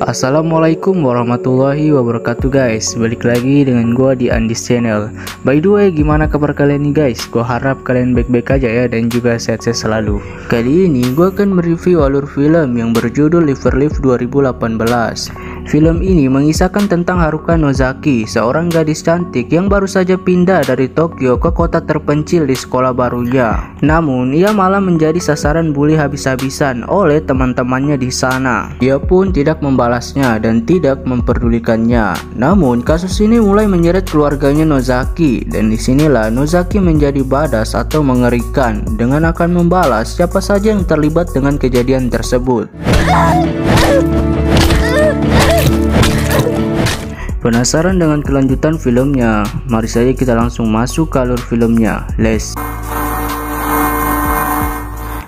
Assalamualaikum warahmatullahi wabarakatuh guys. Balik lagi dengan gua di Andis Channel. By the way, gimana kabar kalian nih guys? Gua harap kalian baik-baik aja ya, dan juga sehat-sehat selalu. Kali ini gua akan mereview alur film yang berjudul Liverleaf 2018. Film ini mengisahkan tentang Haruka Nozaki, seorang gadis cantik yang baru saja pindah dari Tokyo ke kota terpencil di sekolah barunya. Namun, ia malah menjadi sasaran bully habis-habisan oleh teman-temannya di sana. Ia pun tidak membalasnya dan tidak memperdulikannya. Namun, kasus ini mulai menyeret keluarganya Nozaki, dan disinilah Nozaki menjadi badas atau mengerikan dengan akan membalas siapa saja yang terlibat dengan kejadian tersebut. Penasaran dengan kelanjutan filmnya? Mari saja kita langsung masuk ke alur filmnya.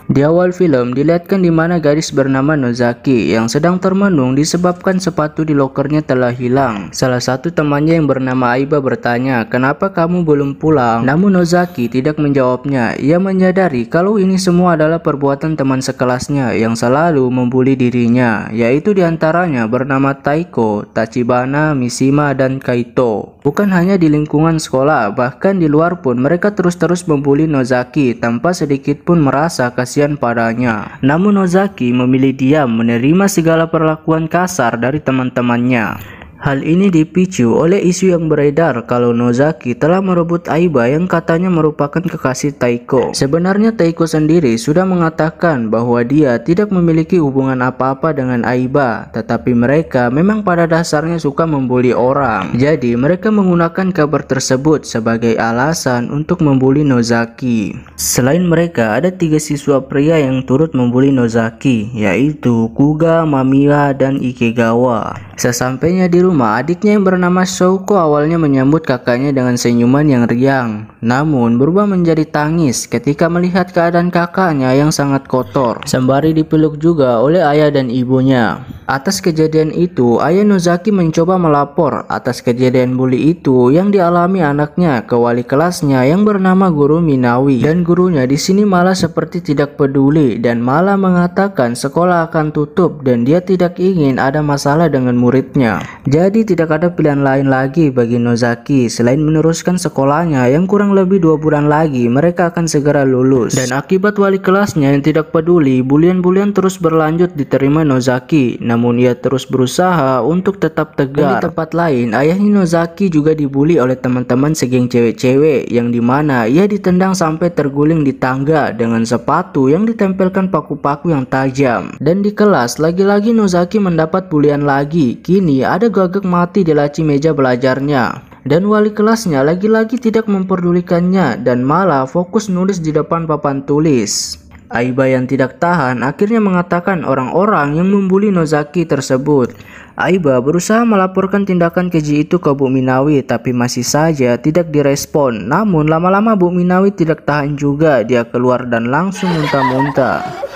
Di awal film dilihatkan di mana gadis bernama Nozaki yang sedang termenung disebabkan sepatu di lokernya telah hilang. Salah satu temannya yang bernama Aiba bertanya, "Kenapa kamu belum pulang?" Namun Nozaki tidak menjawabnya. Ia menyadari kalau ini semua adalah perbuatan teman sekelasnya yang selalu membuli dirinya, yaitu diantaranya bernama Taiko, Tachibana, Mishima, dan Kaito. Bukan hanya di lingkungan sekolah, bahkan di luar pun mereka terus-terus membuli Nozaki tanpa sedikit pun merasa kasihan padanya. Namun Nozaki memilih diam menerima segala perlakuan kasar dari teman-temannya. Hal ini dipicu oleh isu yang beredar kalau Nozaki telah merebut Aiba yang katanya merupakan kekasih Taiko. Sebenarnya Taiko sendiri sudah mengatakan bahwa dia tidak memiliki hubungan apa-apa dengan Aiba, tetapi mereka memang pada dasarnya suka membuli orang. Jadi mereka menggunakan kabar tersebut sebagai alasan untuk membuli Nozaki. Selain mereka, ada 3 siswa pria yang turut membuli Nozaki, yaitu Kuga, Mamiya, dan Ikegawa. Sesampainya di rumah, adiknya yang bernama Shouko awalnya menyambut kakaknya dengan senyuman yang riang, namun berubah menjadi tangis ketika melihat keadaan kakaknya yang sangat kotor, sembari dipeluk juga oleh ayah dan ibunya. Atas kejadian itu, ayah Nozaki mencoba melapor atas kejadian bully itu yang dialami anaknya ke wali kelasnya yang bernama Guru Minawi, dan gurunya di sini malah seperti tidak peduli dan malah mengatakan sekolah akan tutup dan dia tidak ingin ada masalah dengan muridnya. Jadi tidak ada pilihan lain lagi bagi Nozaki selain meneruskan sekolahnya yang kurang lebih 2 bulan lagi mereka akan segera lulus. Dan akibat wali kelasnya yang tidak peduli, bulian-bulian terus berlanjut diterima Nozaki, namun ia terus berusaha untuk tetap tegar. Di tempat lain, ayahnya Nozaki juga dibully oleh teman-teman segeng cewek-cewek yang dimana ia ditendang sampai terguling di tangga dengan sepatu yang ditempelkan paku-paku yang tajam. Dan di kelas, lagi-lagi Nozaki mendapat bulian lagi. Kini ada gagak mati di laci meja belajarnya, dan wali kelasnya lagi-lagi tidak memperdulikannya dan malah fokus nulis di depan papan tulis. Aiba yang tidak tahan akhirnya mengatakan orang-orang yang membuli Nozaki tersebut. Aiba berusaha melaporkan tindakan keji itu ke Bu Minawi, tapi masih saja tidak direspon. Namun lama-lama Bu Minawi tidak tahan juga, dia keluar dan langsung muntah-muntah.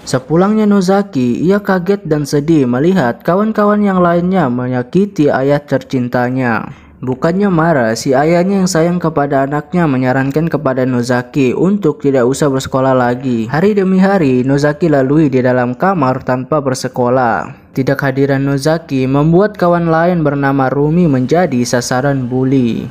Sepulangnya Nozaki, ia kaget dan sedih melihat kawan-kawan yang lainnya menyakiti ayah tercintanya. Bukannya marah, si ayahnya yang sayang kepada anaknya menyarankan kepada Nozaki untuk tidak usah bersekolah lagi. Hari demi hari, Nozaki lalui di dalam kamar tanpa bersekolah. Tidak hadiran Nozaki membuat kawan lain bernama Rumi menjadi sasaran bully.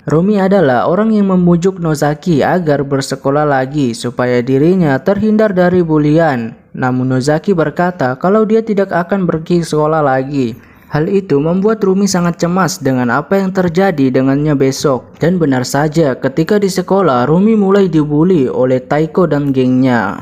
Rumi adalah orang yang membujuk Nozaki agar bersekolah lagi supaya dirinya terhindar dari bulian. Namun Nozaki berkata kalau dia tidak akan pergi sekolah lagi. Hal itu membuat Rumi sangat cemas dengan apa yang terjadi dengannya besok. Dan benar saja, ketika di sekolah Rumi mulai dibully oleh Taiko dan gengnya.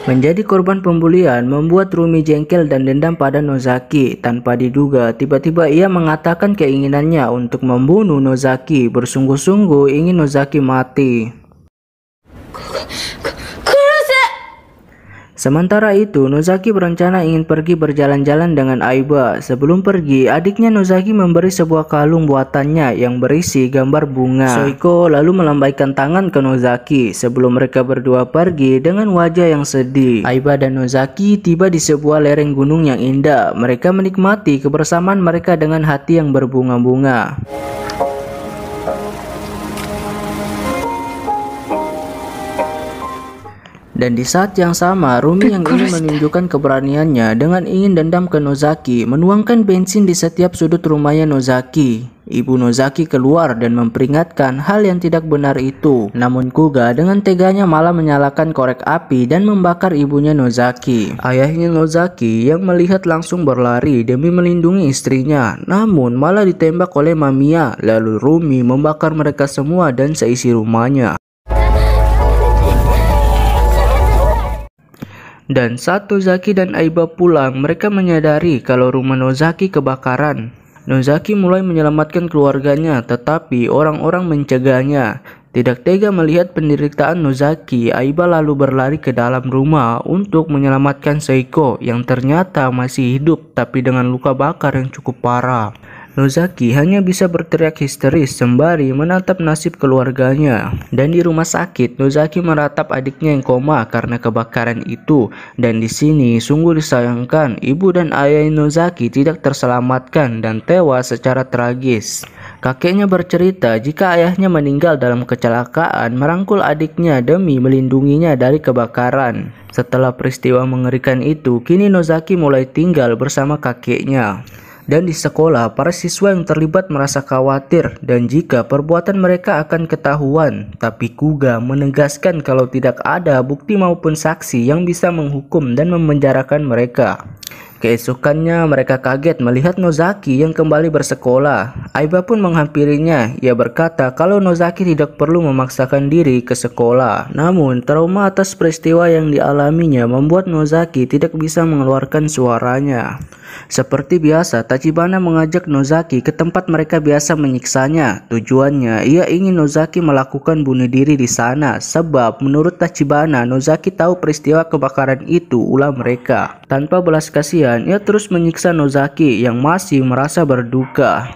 Menjadi korban pembulian membuat Rumi jengkel dan dendam pada Nozaki. Tanpa diduga, tiba-tiba ia mengatakan keinginannya untuk membunuh Nozaki. Bersungguh-sungguh ingin Nozaki mati. Sementara itu, Nozaki berencana ingin pergi berjalan-jalan dengan Aiba. Sebelum pergi, adiknya Nozaki memberi sebuah kalung buatannya yang berisi gambar bunga. Soiko lalu melambaikan tangan ke Nozaki sebelum mereka berdua pergi dengan wajah yang sedih. Aiba dan Nozaki tiba di sebuah lereng gunung yang indah. Mereka menikmati kebersamaan mereka dengan hati yang berbunga-bunga. Dan di saat yang sama, Rumi yang ingin menunjukkan keberaniannya dengan ingin dendam ke Nozaki, menuangkan bensin di setiap sudut rumahnya Nozaki. Ibu Nozaki keluar dan memperingatkan hal yang tidak benar itu. Namun Kuga dengan teganya malah menyalakan korek api dan membakar ibunya Nozaki. Ayahnya Nozaki yang melihat langsung berlari demi melindungi istrinya, namun malah ditembak oleh Mamiya. Lalu Rumi membakar mereka semua dan seisi rumahnya. Dan saat Nozaki dan Aiba pulang, mereka menyadari kalau rumah Nozaki kebakaran. Nozaki mulai menyelamatkan keluarganya, tetapi orang-orang mencegahnya. Tidak tega melihat penderitaan Nozaki, Aiba lalu berlari ke dalam rumah untuk menyelamatkan Seiko yang ternyata masih hidup tapi dengan luka bakar yang cukup parah. Nozaki hanya bisa berteriak histeris sembari menatap nasib keluarganya. Dan di rumah sakit, Nozaki meratap adiknya yang koma karena kebakaran itu. Dan di sini sungguh disayangkan, ibu dan ayah Nozaki tidak terselamatkan dan tewas secara tragis. Kakeknya bercerita jika ayahnya meninggal dalam kecelakaan merangkul adiknya demi melindunginya dari kebakaran. Setelah peristiwa mengerikan itu, kini Nozaki mulai tinggal bersama kakeknya. Dan di sekolah, para siswa yang terlibat merasa khawatir dan jika perbuatan mereka akan ketahuan. Tapi Kuga menegaskan kalau tidak ada bukti maupun saksi yang bisa menghukum dan memenjarakan mereka. Keesokannya mereka kaget melihat Nozaki yang kembali bersekolah. Aiba pun menghampirinya. Ia berkata kalau Nozaki tidak perlu memaksakan diri ke sekolah. Namun trauma atas peristiwa yang dialaminya membuat Nozaki tidak bisa mengeluarkan suaranya. Seperti biasa, Tachibana mengajak Nozaki ke tempat mereka biasa menyiksanya. Tujuannya, ia ingin Nozaki melakukan bunuh diri di sana. Sebab menurut Tachibana, Nozaki tahu peristiwa kebakaran itu ulah mereka. Tanpa belas kasihan, ia terus menyiksa Nozaki yang masih merasa berduka.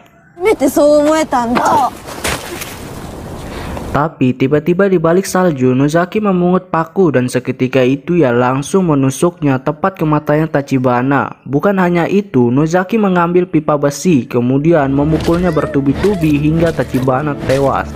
Tapi tiba-tiba di balik salju, Nozaki memungut paku dan seketika itu ia langsung menusuknya tepat ke matanya Tachibana. Bukan hanya itu, Nozaki mengambil pipa besi kemudian memukulnya bertubi-tubi hingga Tachibana tewas.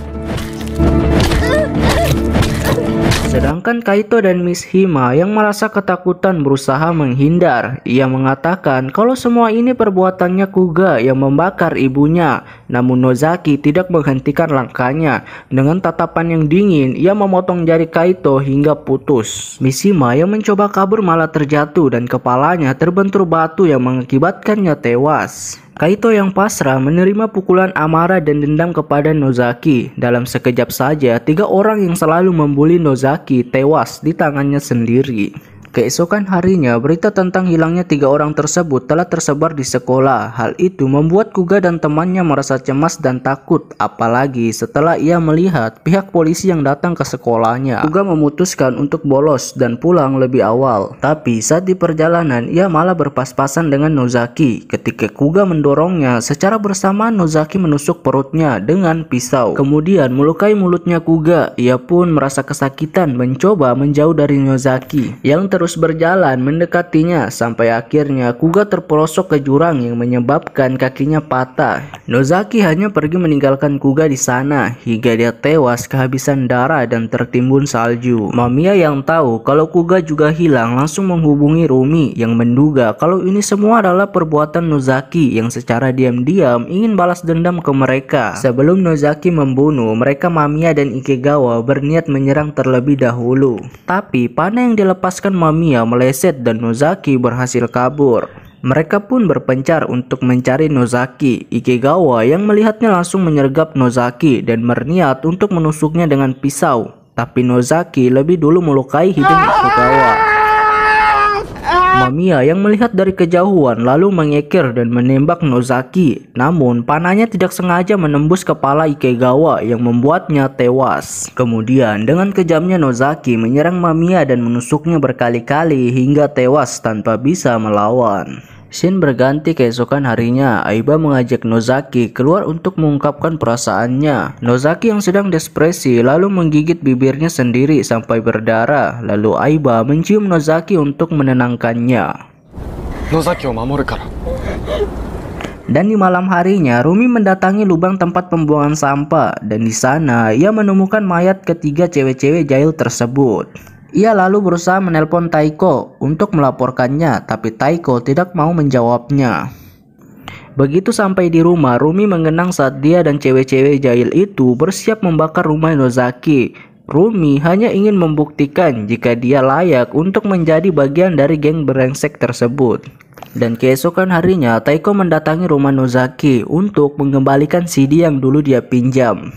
Sedangkan Kaito dan Miss Hima yang merasa ketakutan berusaha menghindar. Ia mengatakan kalau semua ini perbuatannya Kuga yang membakar ibunya. Namun Nozaki tidak menghentikan langkahnya. Dengan tatapan yang dingin, ia memotong jari Kaito hingga putus. Miss Hima yang mencoba kabur malah terjatuh dan kepalanya terbentur batu yang mengakibatkannya tewas. Kaito yang pasrah menerima pukulan amarah dan dendam kepada Nozaki. Dalam sekejap saja, 3 orang yang selalu membuli Nozaki tewas di tangannya sendiri. Keesokan harinya, berita tentang hilangnya 3 orang tersebut telah tersebar di sekolah. Hal itu membuat Kuga dan temannya merasa cemas dan takut, apalagi setelah ia melihat pihak polisi yang datang ke sekolahnya. Kuga memutuskan untuk bolos dan pulang lebih awal. Tapi saat di perjalanan, ia malah berpas-pasan dengan Nozaki. Ketika Kuga mendorongnya, secara bersamaan Nozaki menusuk perutnya dengan pisau. Kemudian melukai mulutnya Kuga. Ia pun merasa kesakitan mencoba menjauh dari Nozaki yang terus berjalan mendekatinya sampai akhirnya Kuga terperosok ke jurang yang menyebabkan kakinya patah. Nozaki hanya pergi meninggalkan Kuga di sana hingga dia tewas kehabisan darah dan tertimbun salju. Mamiya yang tahu kalau Kuga juga hilang langsung menghubungi Rumi yang menduga kalau ini semua adalah perbuatan Nozaki yang secara diam-diam ingin balas dendam ke mereka. Sebelum Nozaki membunuh mereka, Mamiya dan Ikegawa berniat menyerang terlebih dahulu. Tapi panah yang dilepaskan Mamiya meleset dan Nozaki berhasil kabur. Mereka pun berpencar untuk mencari Nozaki. Ikegawa yang melihatnya langsung menyergap Nozaki dan berniat untuk menusuknya dengan pisau. Tapi Nozaki lebih dulu melukai hidung Ikegawa. Mamiya yang melihat dari kejauhan lalu mengekir dan menembak Nozaki. Namun panahnya tidak sengaja menembus kepala Ikegawa yang membuatnya tewas. Kemudian dengan kejamnya Nozaki menyerang Mamiya dan menusuknya berkali-kali hingga tewas tanpa bisa melawan. Scene berganti keesokan harinya. Aiba mengajak Nozaki keluar untuk mengungkapkan perasaannya. Nozaki yang sedang depresi lalu menggigit bibirnya sendiri sampai berdarah. Lalu Aiba mencium Nozaki untuk menenangkannya. Nozaki o mamoru kara. Dan di malam harinya, Rumi mendatangi lubang tempat pembuangan sampah dan di sana ia menemukan mayat ketiga cewek-cewek jahil tersebut. Ia lalu berusaha menelpon Taiko untuk melaporkannya, tapi Taiko tidak mau menjawabnya. Begitu sampai di rumah, Rumi mengenang saat dia dan cewek-cewek jahil itu bersiap membakar rumah Nozaki. Rumi hanya ingin membuktikan jika dia layak untuk menjadi bagian dari geng brengsek tersebut. Dan keesokan harinya, Taiko mendatangi rumah Nozaki untuk mengembalikan CD yang dulu dia pinjam.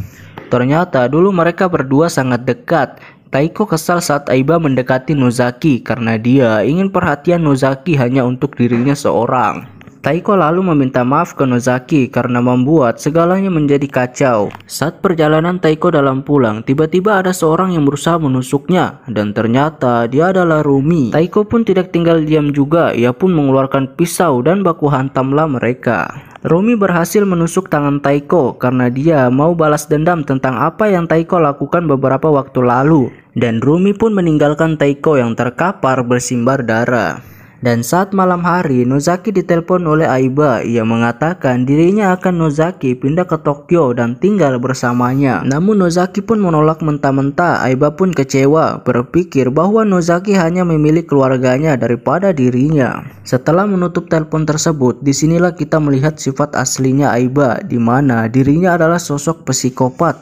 Ternyata dulu mereka berdua sangat dekat. Taiko kesal saat Aiba mendekati Nozaki karena dia ingin perhatian Nozaki hanya untuk dirinya seorang. Taiko lalu meminta maaf ke Nozaki karena membuat segalanya menjadi kacau. Saat perjalanan Taiko dalam pulang, tiba-tiba ada seorang yang berusaha menusuknya dan ternyata dia adalah Rumi. Taiko pun tidak tinggal diam juga, ia pun mengeluarkan pisau dan baku hantamlah mereka. Rumi berhasil menusuk tangan Taiko karena dia mau balas dendam tentang apa yang Taiko lakukan beberapa waktu lalu. Dan Rumi pun meninggalkan Taiko yang terkapar bersimbar darah. Dan saat malam hari, Nozaki ditelepon oleh Aiba. Ia mengatakan dirinya akan Nozaki pindah ke Tokyo dan tinggal bersamanya. Namun Nozaki pun menolak mentah-mentah. Aiba pun kecewa, berpikir bahwa Nozaki hanya memilih keluarganya daripada dirinya. Setelah menutup telepon tersebut, disinilah kita melihat sifat aslinya Aiba, di mana dirinya adalah sosok psikopat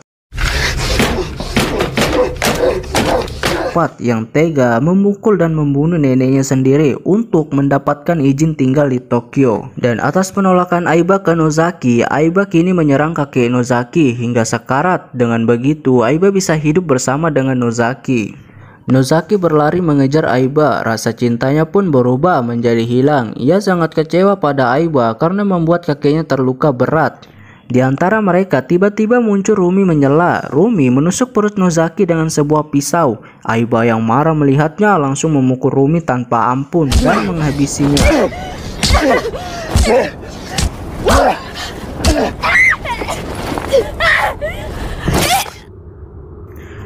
yang tega memukul dan membunuh neneknya sendiri untuk mendapatkan izin tinggal di Tokyo. Dan atas penolakan Aiba ke Nozaki, Aiba kini menyerang kakek Nozaki hingga sekarat. Dengan begitu, Aiba bisa hidup bersama dengan Nozaki. Nozaki berlari mengejar Aiba, rasa cintanya pun berubah menjadi hilang. Ia sangat kecewa pada Aiba karena membuat kakeknya terluka berat. Di antara mereka tiba-tiba muncul Rumi menyela. Rumi menusuk perut Nozaki dengan sebuah pisau. Aiba yang marah melihatnya langsung memukul Rumi tanpa ampun dan menghabisinya.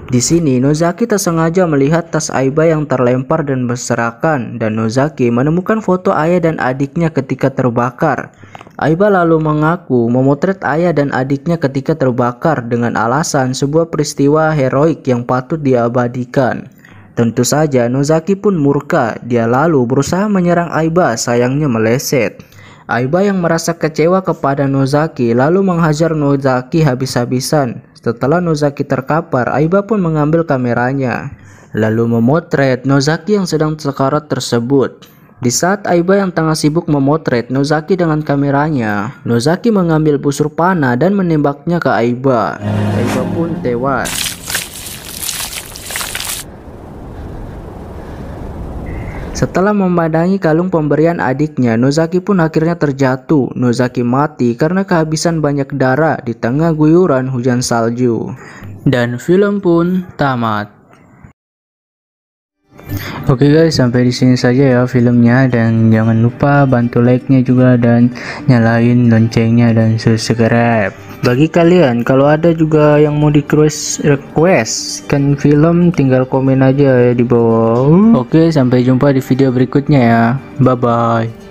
Di sini Nozaki tak sengaja melihat tas Aiba yang terlempar dan berserakan, dan Nozaki menemukan foto ayah dan adiknya ketika terbakar. Aiba lalu mengaku memotret ayah dan adiknya ketika terbakar dengan alasan sebuah peristiwa heroik yang patut diabadikan. Tentu saja Nozaki pun murka. Dia lalu berusaha menyerang Aiba, sayangnya meleset. Aiba yang merasa kecewa kepada Nozaki lalu menghajar Nozaki habis-habisan. Setelah Nozaki terkapar, Aiba pun mengambil kameranya lalu memotret Nozaki yang sedang sekarat tersebut. Di saat Aiba yang tengah sibuk memotret Nozaki dengan kameranya, Nozaki mengambil busur panah dan menembaknya ke Aiba. Aiba pun tewas. Setelah memandangi kalung pemberian adiknya, Nozaki pun akhirnya terjatuh. Nozaki mati karena kehabisan banyak darah di tengah guyuran hujan salju. Dan film pun tamat. Oke guys, sampai di sini saja ya filmnya, dan jangan lupa bantu like-nya juga dan nyalain loncengnya dan subscribe. Bagi kalian kalau ada juga yang mau request kan film, tinggal komen aja ya di bawah. Oke, sampai jumpa di video berikutnya ya. Bye bye.